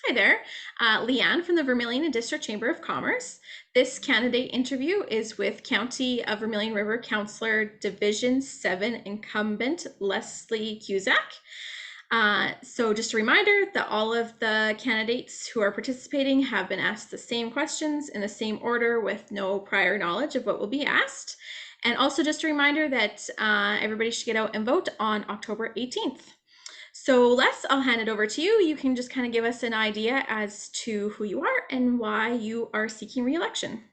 Hi there, Leanne from the Vermilion and District Chamber of Commerce. This candidate interview is with County of Vermilion River Councillor Division 7 Incumbent Leslie Cusack. So just a reminder that all of the candidates who are participating have been asked the same questions in the same order with no prior knowledge of what will be asked. And also just a reminder that everybody should get out and vote on October 18th. So Les, I'll hand it over to you. You can just kind of give us an idea as to who you are and why you are seeking re-election.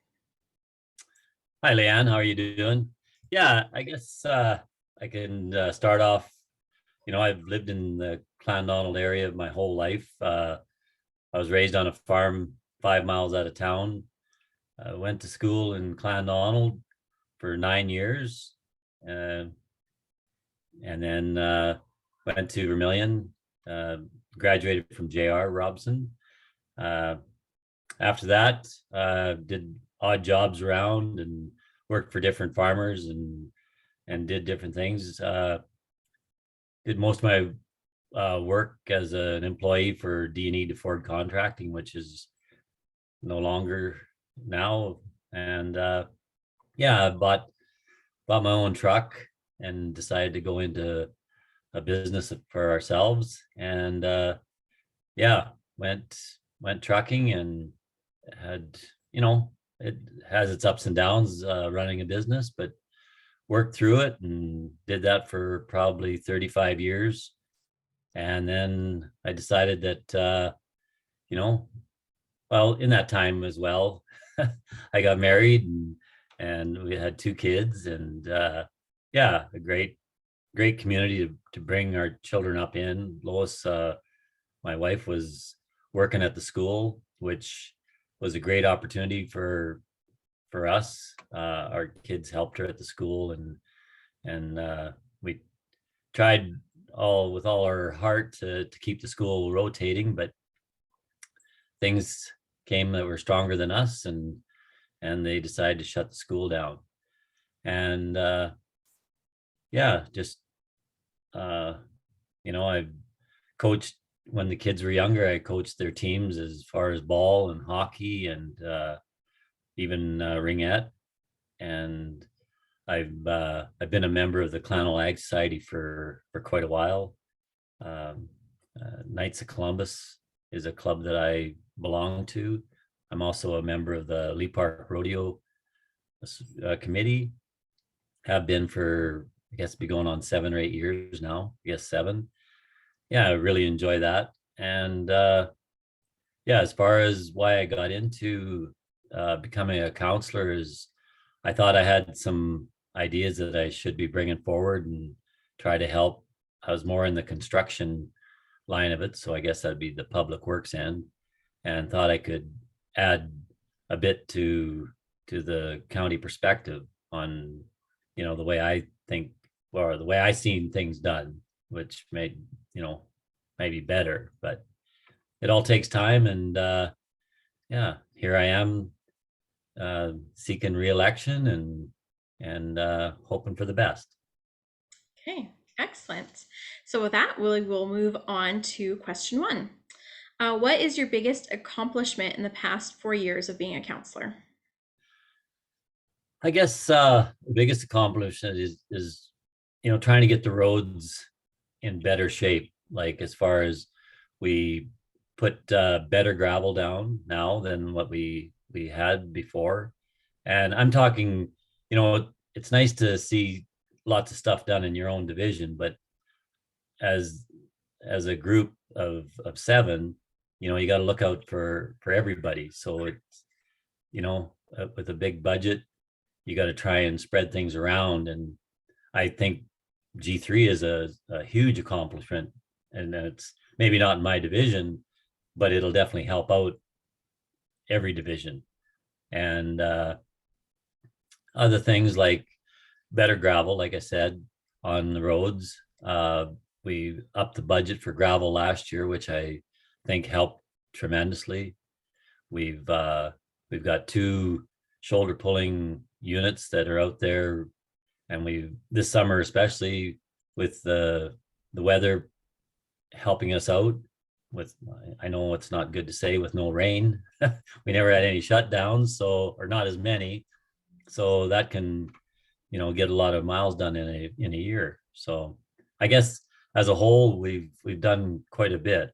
Hi, Leanne. How are you doing? Yeah, I guess I can start off. I've lived in the Clandonald area my whole life. I was raised on a farm 5 miles out of town. Went to school in Clandonald for 9 years, and then went to Vermilion. Graduated from J.R. Robson. After that, did odd jobs around and worked for different farmers and did different things. Did most of my work as an employee for D&E to Ford Contracting, which is no longer now. And yeah, I bought my own truck and decided to go into a business for ourselves. And yeah, went trucking and had, it has its ups and downs running a business, but worked through it and did that for probably 35 years. And then I decided that, well, in that time as well, I got married and we had 2 kids, and yeah, a great community to bring our children up in. Lois, my wife, was working at the school, which was a great opportunity for us. Our kids helped her at the school, and we tried with all our heart to keep the school rotating, but things came that were stronger than us, and they decided to shut the school down. And yeah, just I've coached when the kids were younger. I coached their teams as far as ball and hockey and even ringette. And I've been a member of the Clonal Ag Society for quite a while. Knights of Columbus is a club that I belong to. I'm also a member of the Lee Park Rodeo committee. Have been for, I guess, be going on 7 or 8 years now. I guess 7. Yeah, I really enjoy that. And yeah, as far as why I got into becoming a counselor is I thought I had some ideas that I should be bringing forward and try to help. I was more in the construction line of it, so I guess that'd be the public works end, and thought I could add a bit to the county perspective on, the way I think, or the way I seen things done, which made, maybe better, but it all takes time. And yeah, here I am seeking re-election and hoping for the best. Okay, excellent. So with that, we'll move on to question 1. What is your biggest accomplishment in the past 4 years of being a counselor? I guess the biggest accomplishment is trying to get the roads in better shape. Like, as far as we put better gravel down now than what we had before. And I'm talking, it's nice to see lots of stuff done in your own division, but as a group of 7, you got to look out for everybody. So it's, with a big budget, you got to try and spread things around. And I think G3 is a huge accomplishment, and it's maybe not in my division, but it'll definitely help out every division. And other things like better gravel, like I said, on the roads. We upped the budget for gravel last year, which I think helped tremendously. We've got 2 shoulder pulling units that are out there, and this summer, especially with the weather helping us out, with, I know it's not good to say with no rain. We never had any shutdowns, so, or not as many. So that can, get a lot of miles done in a year. So I guess as a whole, we've done quite a bit.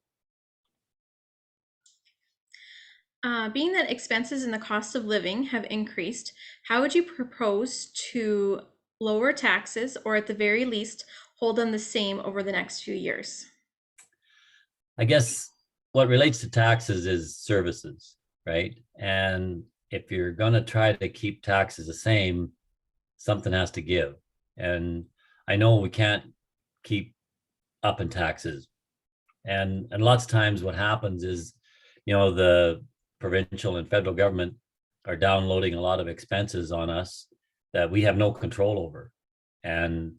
Being that expenses and the cost of living have increased, how would you propose to lower taxes or at the very least hold them the same over the next few years? I guess what relates to taxes is services, right? And if you're going to try to keep taxes the same, something has to give. And I know we can't keep up in taxes. And lots of times what happens is, the provincial and federal government are downloading a lot of expenses on us that we have no control over. And,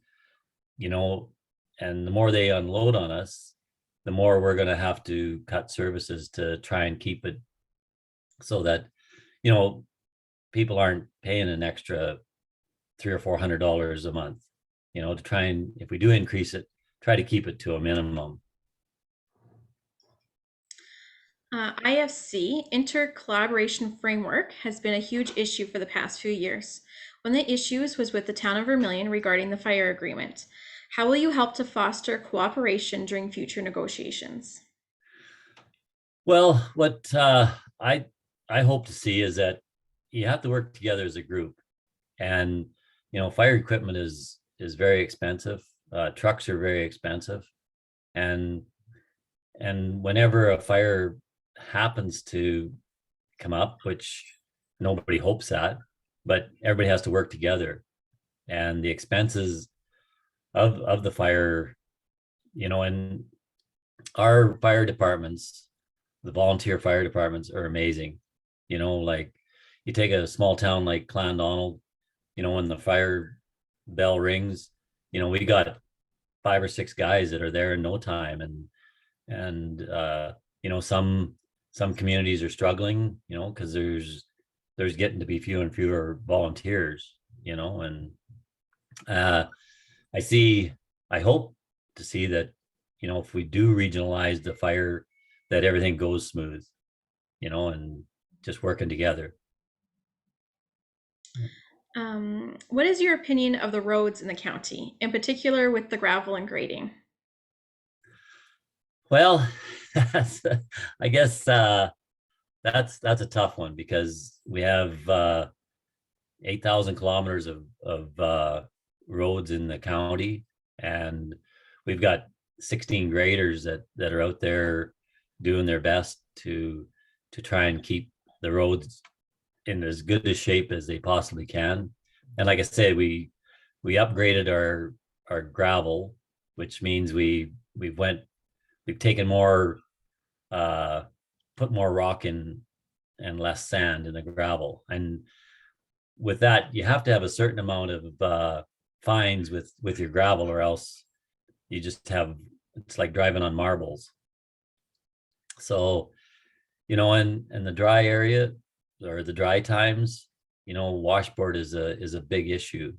you know, and the more they unload on us, the more we're going to have to cut services to try and keep it so that, you know, people aren't paying an extra $300 or $400 a month, to try and, if we do increase it, try to keep it to a minimum. IFC, Inter-Collaboration Framework, has been a huge issue for the past few years. One of the issues was with the town of Vermilion regarding the fire agreement. How will you help to foster cooperation during future negotiations? Well, what I hope to see is that you have to work together as a group, and fire equipment is very expensive. Trucks are very expensive, and whenever a fire happens to come up, which nobody hopes at, but everybody has to work together, and the expenses of the fire, and our fire departments, the volunteer fire departments are amazing. Like you take a small town like Clandonald, when the fire bell rings, we got 5 or 6 guys that are there in no time. And some communities are struggling, because there's getting to be fewer and fewer volunteers, and uh I hope to see that, if we do regionalize the fire, that everything goes smooth, and just working together. What is your opinion of the roads in the county, in particular with the gravel and grading? Well, that's, I guess that's a tough one because we have 8,000 kilometers of roads in the county, and we've got 16 graders that are out there doing their best to try and keep the roads in as good a shape as they possibly can. And like I said, we upgraded our gravel, which means we've taken more, uh, put more rock in and less sand in the gravel. And with that, you have to have a certain amount of fines with your gravel, or else you just have, it's like driving on marbles. So, in the dry area or the dry times, washboard is a big issue,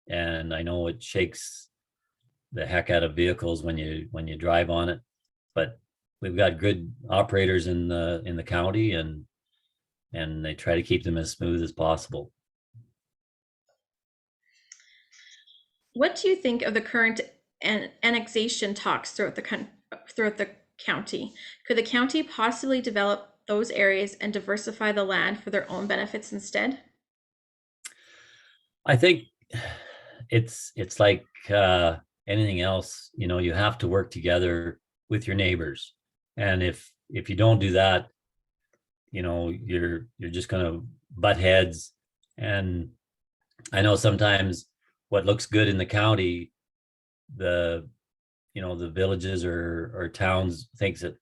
and I know it shakes the heck out of vehicles when you drive on it, but we've got good operators in the county, and they try to keep them as smooth as possible. What do you think of the current annexation talks throughout the county? Could the county possibly develop those areas and diversify the land for their own benefits instead? I think it's like anything else, you have to work together with your neighbors, and if you don't do that, you're just going to butt heads. And I know sometimes what looks good in the county, the the villages or towns thinks that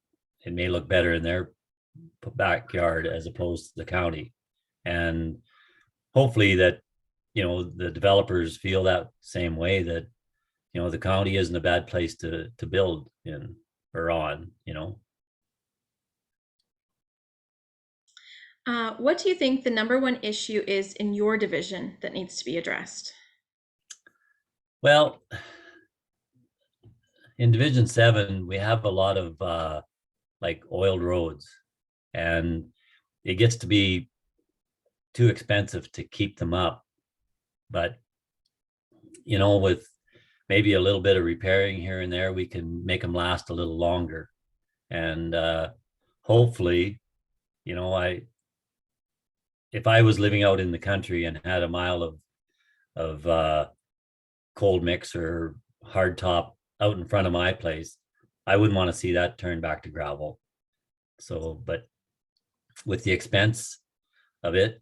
it may look better in their backyard as opposed to the county. And hopefully that, the developers feel that same way, that the county isn't a bad place to build in or on. What do you think the number one issue is in your division that needs to be addressed? Well, in Division 7, we have a lot of like oiled roads, and it gets to be too expensive to keep them up. But with maybe a little bit of repairing here and there, we can make them last a little longer. And hopefully, I if I was living out in the country and had a mile of cold mix or hard top out in front of my place, I wouldn't want to see that turned back to gravel. So, but with the expense of it,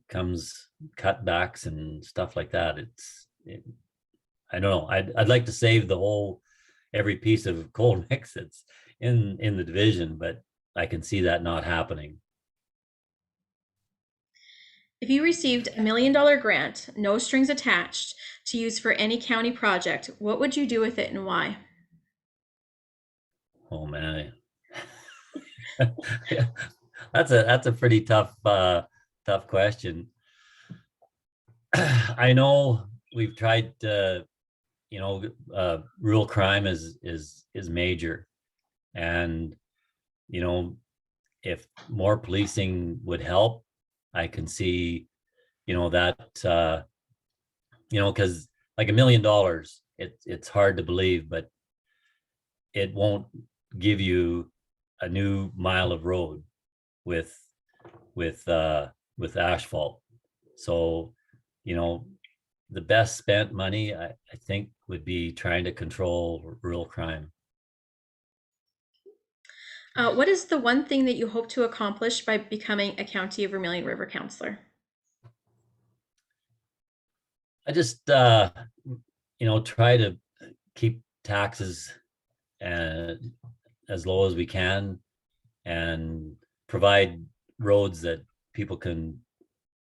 comes cutbacks and stuff like that. I don't know. I'd like to save the whole every piece of cold mix that's in the division, but I can see that not happening. If you received a $1 million grant, no strings attached, to use for any county project, what would you do with it and why? Oh man, that's a pretty tough question. I know we've tried. Rural crime is major, and if more policing would help, I can see that because like $1 million, it's hard to believe, but it won't give you a new mile of road with with uh with asphalt. So the best spent money, I think, would be trying to control rural crime. What is the one thing that you hope to accomplish by becoming a County of Vermilion River Councillor? I just try to keep taxes uh, as low as we can, and provide roads that people can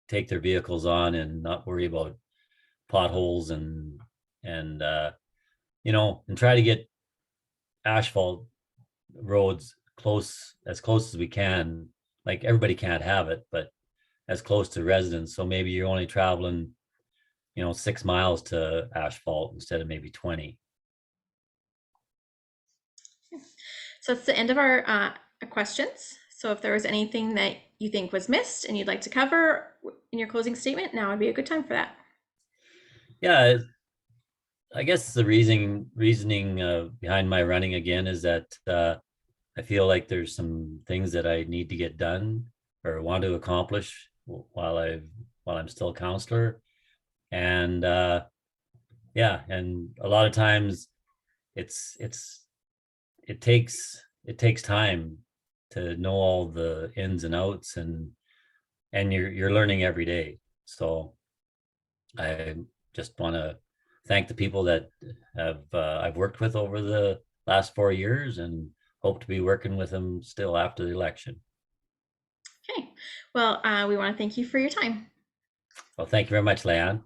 take their vehicles on and not worry about potholes, and try to get asphalt roads as close as we can. Like, everybody can't have it, but as close to residents. So maybe you're only traveling 6 miles to asphalt instead of maybe 20. So that's the end of our questions. So if there was anything that you think was missed and you'd like to cover in your closing statement, now would be a good time for that. Yeah, I guess the reasoning behind my running again is that I feel like there's some things that I need to get done or want to accomplish while I'm still a counselor. And yeah, and a lot of times it's it takes time to know all the ins and outs, and you're learning every day. So I just want to thank the people that I've worked with over the last 4 years, and hope to be working with them still after the election. Okay. Well, we want to thank you for your time. Well, thank you very much, Leanne.